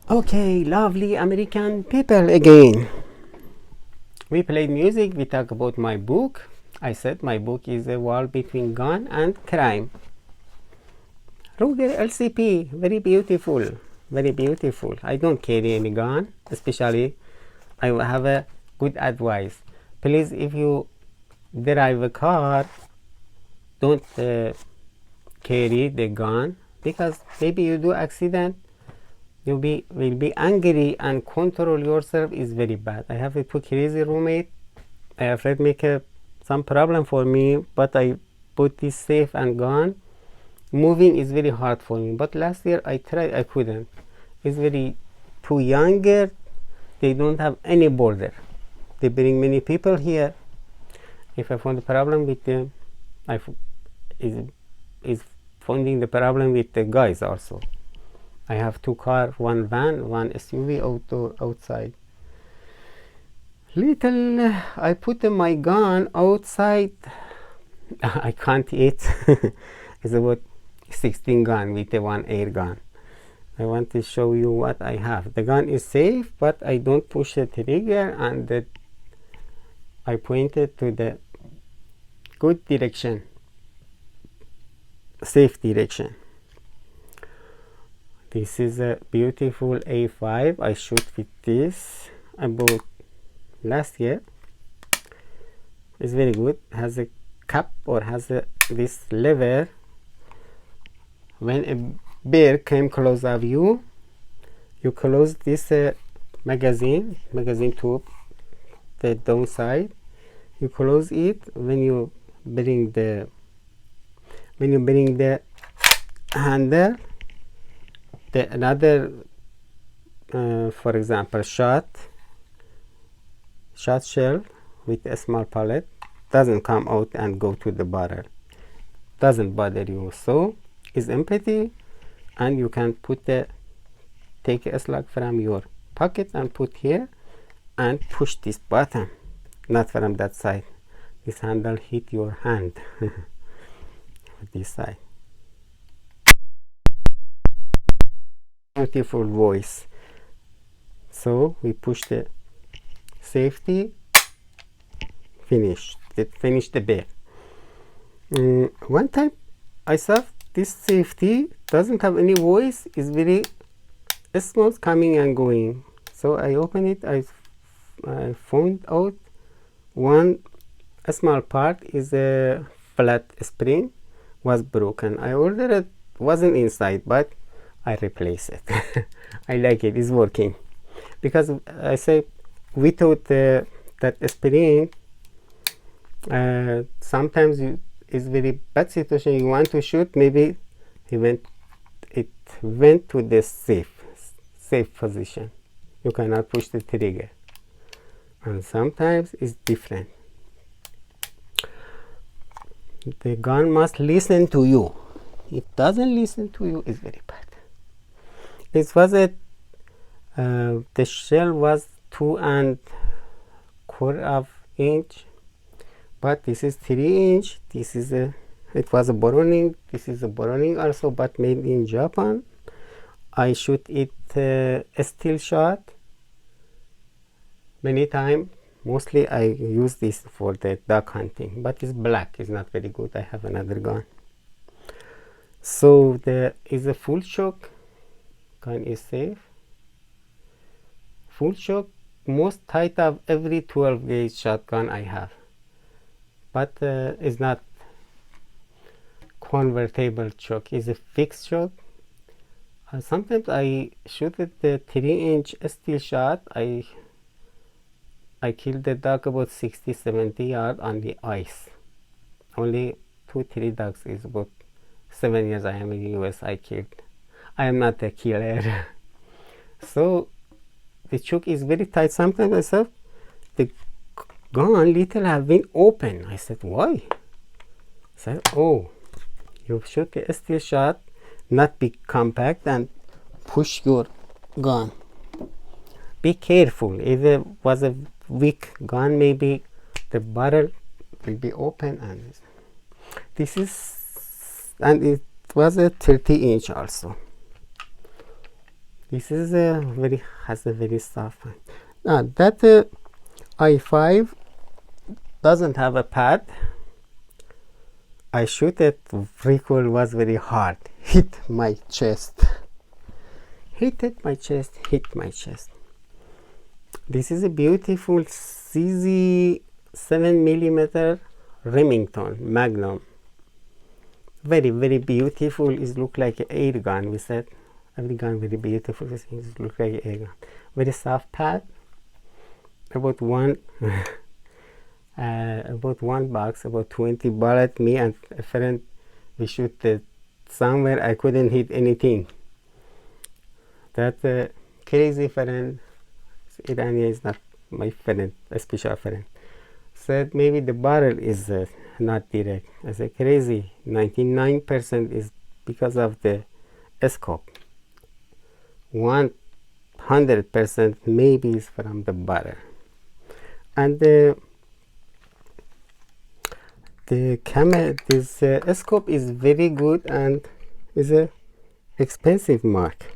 Okay, lovely American people again. We played music, we talked about my book. I said my book is a war between gun and crime. Ruger LCP, very beautiful, very beautiful. I don't carry any gun, especially I have a good advice. Please, if you drive a car, don't carry the gun, because maybe you do accident, you will be angry, and control yourself is very bad. I have a two crazy roommate. I afraid make some problem for me, but I put this safe and gone. Moving is very hard for me, but last year I tried, I couldn't. It's very too younger. They don't have any border. They bring many people here. If I find a problem with them, I is finding the problem with the guys also. I have two cars, one van, one SUV outside. Little, I put my gun outside. I can't eat. It's about 16 gun with the one air gun. I want to show you what I have. The gun is safe, but I don't push the trigger, and I pointed to the good direction, safe direction. This is a beautiful A5. I shoot with this. I bought last year. It's very good. Has a cap, or has this lever. When a bear came close of you, you close this magazine tube, the downside. You close it when you bring the handle. Another, for example, shot shell with a small pellet doesn't come out and go to the barrel, doesn't bother you, so it's empty, and you can take a slug from your pocket and put here and push this button, not from that side. This handle hit your hand. This side. Beautiful voice. So we push the safety, finish the bear. One time I saw this safety doesn't have any voice, is very smooth coming and going. So I open it, I found out a small part is a flat spring was broken. I ordered it, wasn't inside, but I replace it. I like it, it's working, because I say without that spring, sometimes it's very bad situation. You want to shoot, maybe it went to the safe position. You cannot push the trigger, and sometimes it's different. The gun must listen to you. If it doesn't listen to you, it's very bad. It was the shell was 2¼ inch, but this is 3 inch. This is it was a Browning. This is a Browning also, but made in Japan. I shoot it a steel shot many times. Mostly I use this for the duck hunting, but it's black, it's not very good. I have another gun. So there is a full choke. Gun is safe. Full choke, most tight of every 12 gauge shotgun I have, but it's not convertible choke, it's a fixed choke. Sometimes I shoot with the 3-inch steel shot. I killed the dog about 60-70 yards on the ice. Only 2-3 dogs is about 7 years I am in the US I killed. I am not a killer. So the choke is very tight. Sometimes I said the gun little have been open. I said, why? I said, oh, you shoot a steel shot, not be compact, and push your gun. Be careful. If it was a weak gun, maybe the barrel will be open, and it was a 30-inch also. This is a very soft one. That i5 doesn't have a pad. I shoot it, recoil was very hard, hit my chest. Hit my chest. This is a beautiful CZ 7mm Remington Magnum. Very beautiful. It look like an air gun. We said every gun very beautiful. This thing look like an air gun. Very soft pad. About one box, about 20 bullet. Me and a friend, we shoot somewhere. I couldn't hit anything. That crazy friend, Iranian, is not my friend, a special friend. Said maybe the barrel is not direct. I said crazy. 99% is because of the scope. 100% maybe is from the barrel. And the camera, this scope is very good and is a expensive mark.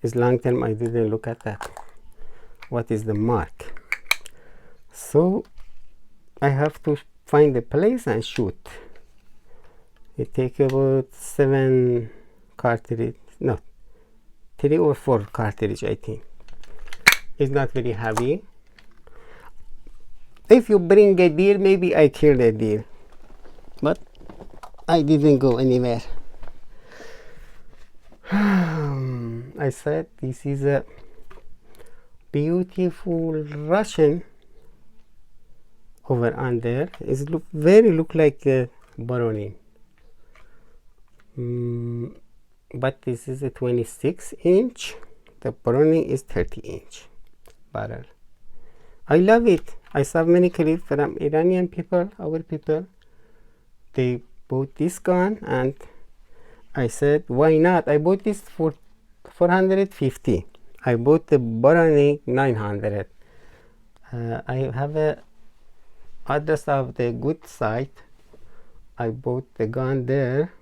It's long term. I didn't look at that. What is the mark? So I have to find a place and shoot. It takes about 7 cartridge, no, 3 or 4 cartridge, I think. It's not very heavy. If you bring a deer, maybe I killed a deer, but I didn't go anywhere. I said this is a beautiful Russian over under. It look like a Baroni, but this is a 26-inch. The Baroni is 30-inch barrel. I love it. I saw many clips from Iranian people, our people. They bought this gun and I said, why not? I bought this for 450. I bought the Baroni 900. I have a address of the good site. I bought the gun there.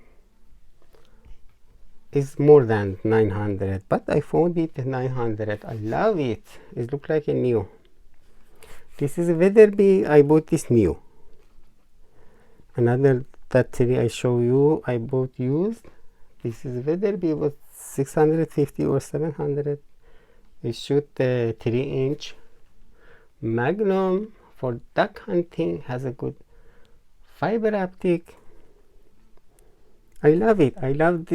It's more than 900, but I found it at 900. I love it. It looks like a new. This is a Weatherby. I bought this new. Another that three I show you, I bought used. This is Weatherby, was 650 or 700. It shoot the 3-inch Magnum for duck hunting. Has a good fiber optic. I love it. I love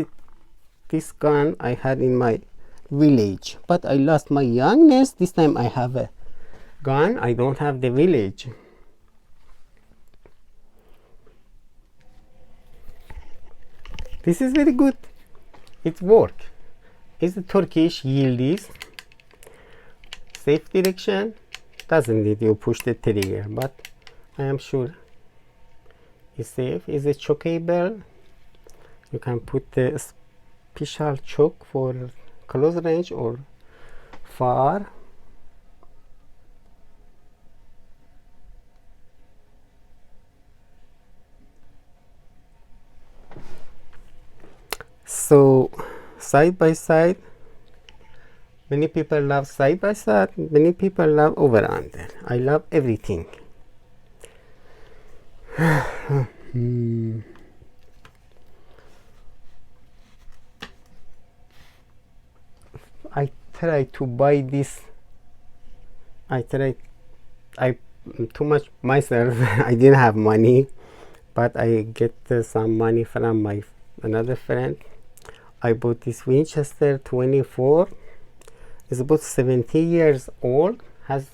this gun I had in my village, but I lost my youngness. This time I have a gun. I don't have the village. This is very good. It works. It's a Turkish Yildiz. Safe direction. Doesn't need you push the trigger, but I am sure it's safe. It's a chokeable. You can put the special choke for close range or far. So side by side, many people love side by side, many people love over under. I love everything. I try to buy this. I too much myself. I didn't have money, but I get some money from my another friend. I bought this Winchester 24. It's about 70 years old. Has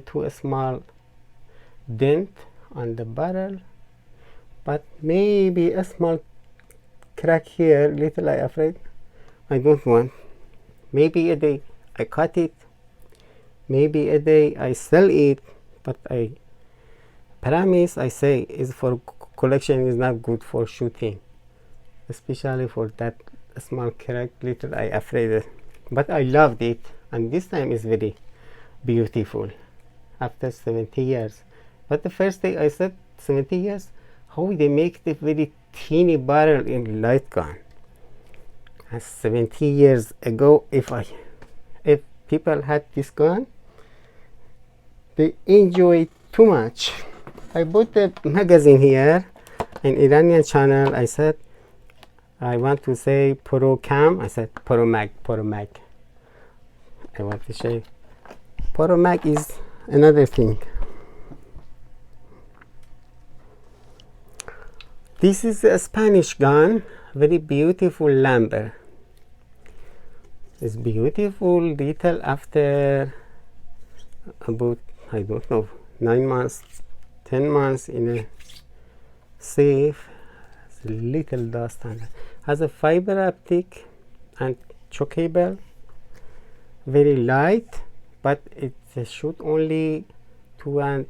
two small dent on the barrel, but maybe a small crack here. Little I afraid. I don't want. Maybe a day I cut it. Maybe a day I sell it. But I promise. I say is for collection. Is not good for shooting. Especially for that small crack, little I afraid, but I loved it, and this time is very beautiful after 70 years. But the first day I said 70 years, how they make the very teeny barrel in light gun. And 70 years ago, if people had this gun, they enjoy it too much. I bought the magazine here, an Iranian channel. I said, I want to say Pro Cam. I said Pro Mag. I want to say Pro Mag is another thing. This is a Spanish gun, very beautiful lumber. It's beautiful detail after about, I don't know, 9 months, 10 months in a safe. It's a little dust on it. Has a fiber optic and chokeable, very light, but it shoot only 2¼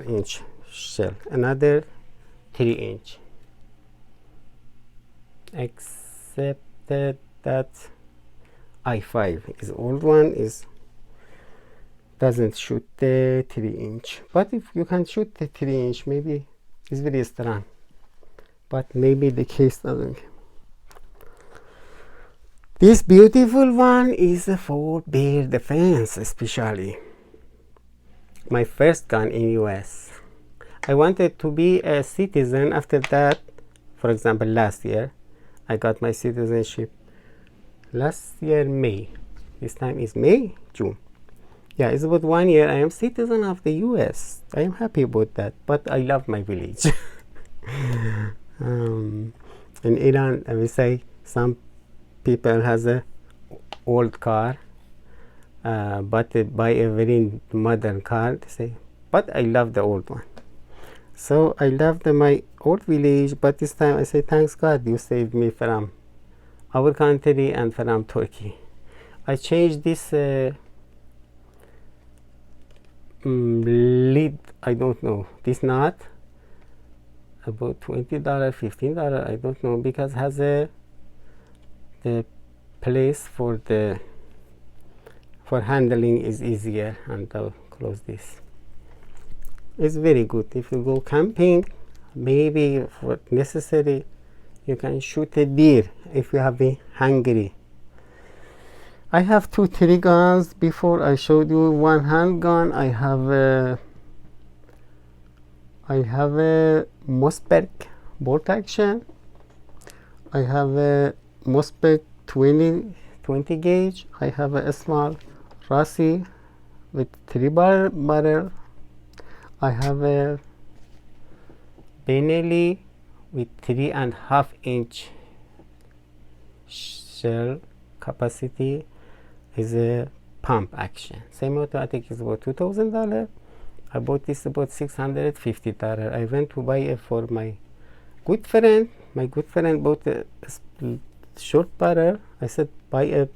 inch shell, another 3 inch. Except that I5 is old one, is doesn't shoot the 3 inch, but if you can shoot the 3 inch, maybe it's very strong, but maybe the case doesn't. This beautiful one is for bear defense, especially my first gun in US. I wanted to be a citizen. After that, for example, last year I got my citizenship. Last year May, this time is May, June. Yeah, it's about 1 year. I am citizen of the US. I am happy about that, but I love my village. In Iran, I will say some people has a old car, but they buy a very modern car. They say, but I love the old one. So I love my old village, but this time I say, thanks God you saved me from our country and from Turkey. I changed this lead, I don't know, this knot, about $20, $15, I don't know, because has the place for handling is easier, and I'll close this. It's very good if you go camping, maybe for necessary you can shoot a deer if you have been hungry. I have 2 3 guns. Before I showed you one handgun, I have a Mossberg bolt action. I have a Mossberg 20 gauge. I have a small Rossi with 3 barrel. I have a Benelli with 3.5 inch shell capacity. Is a pump action. Semi-automatic is about $2,000. I bought this about $650. I went to buy it for my good friend. My good friend bought a short barrel. I said, buy a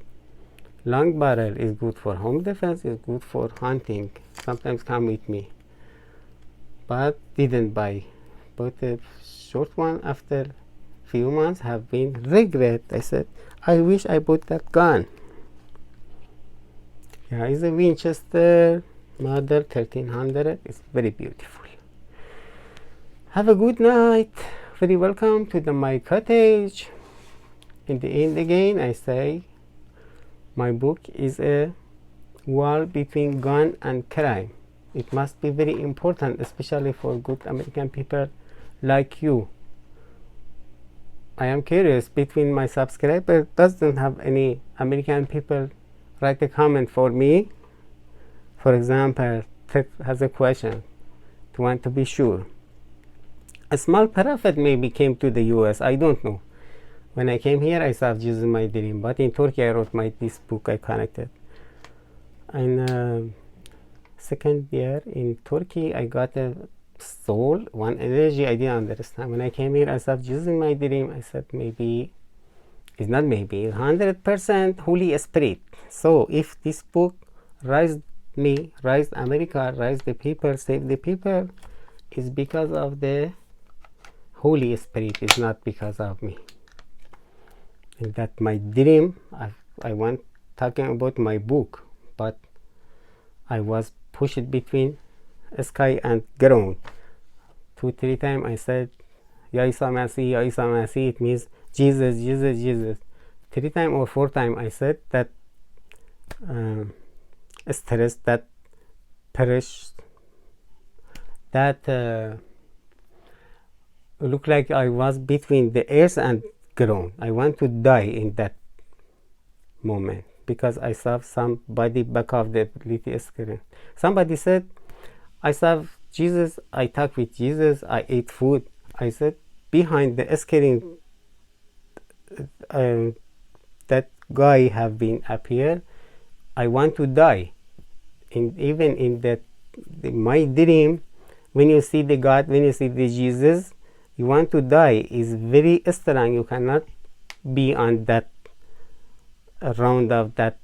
long barrel. Is good for home defense. Is good for hunting. Sometimes come with me. But didn't buy. Bought a short one. After few months, have been regret. I said, I wish I bought that gun. Yeah, it's a Winchester Model 1300. It's very beautiful. Have a good night. Very welcome to my cottage. In the end, again, I say my book is a wall between gun and crime. It must be very important, especially for good American people like you. I am curious, between my subscribers, doesn't have any American people write a comment for me. For example, Ted has a question to want to be sure. A small prophet maybe came to the US, I don't know. When I came here, I saw Jesus my dream, but in Turkey I wrote this book. I connected. In second year in Turkey, I got a soul, one energy I didn't understand. When I came here, I saw Jesus in my dream. I said, maybe, it's not maybe, 100% Holy Spirit. So if this book raised me, raised America, raised the people, saved the people, is because of the Holy Spirit, is not because of me. And that my dream, I want talking about my book, but I was pushed between sky and ground. 2-3 times I said, Ya Isa Masih, Ya Isa Masih. It means Jesus, Jesus, Jesus. 3 times or 4 times I said that stress, that perish, that looked like I was between the earth and ground. I want to die in that moment because I saw somebody back of the little screen. Somebody said, I saw Jesus, I talked with Jesus, I ate food. I said, behind the screen, that guy have been appeared. I want to die. Even in that, my dream, when you see the God, when you see the Jesus, you want to die. Is very strong. You cannot be on that round of that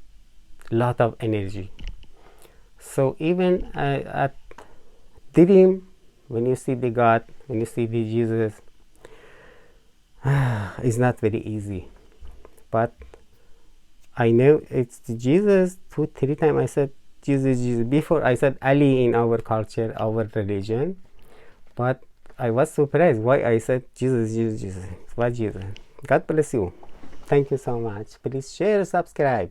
lot of energy. So even at dream, when you see the God, when you see the Jesus, it's not very easy. But I know it's Jesus. 2, 3 times I said Jesus, Jesus. Before I said Ali in our culture, our religion. But I was surprised why I said Jesus, Jesus, Jesus. What Jesus? God bless you. Thank you so much. Please share, subscribe.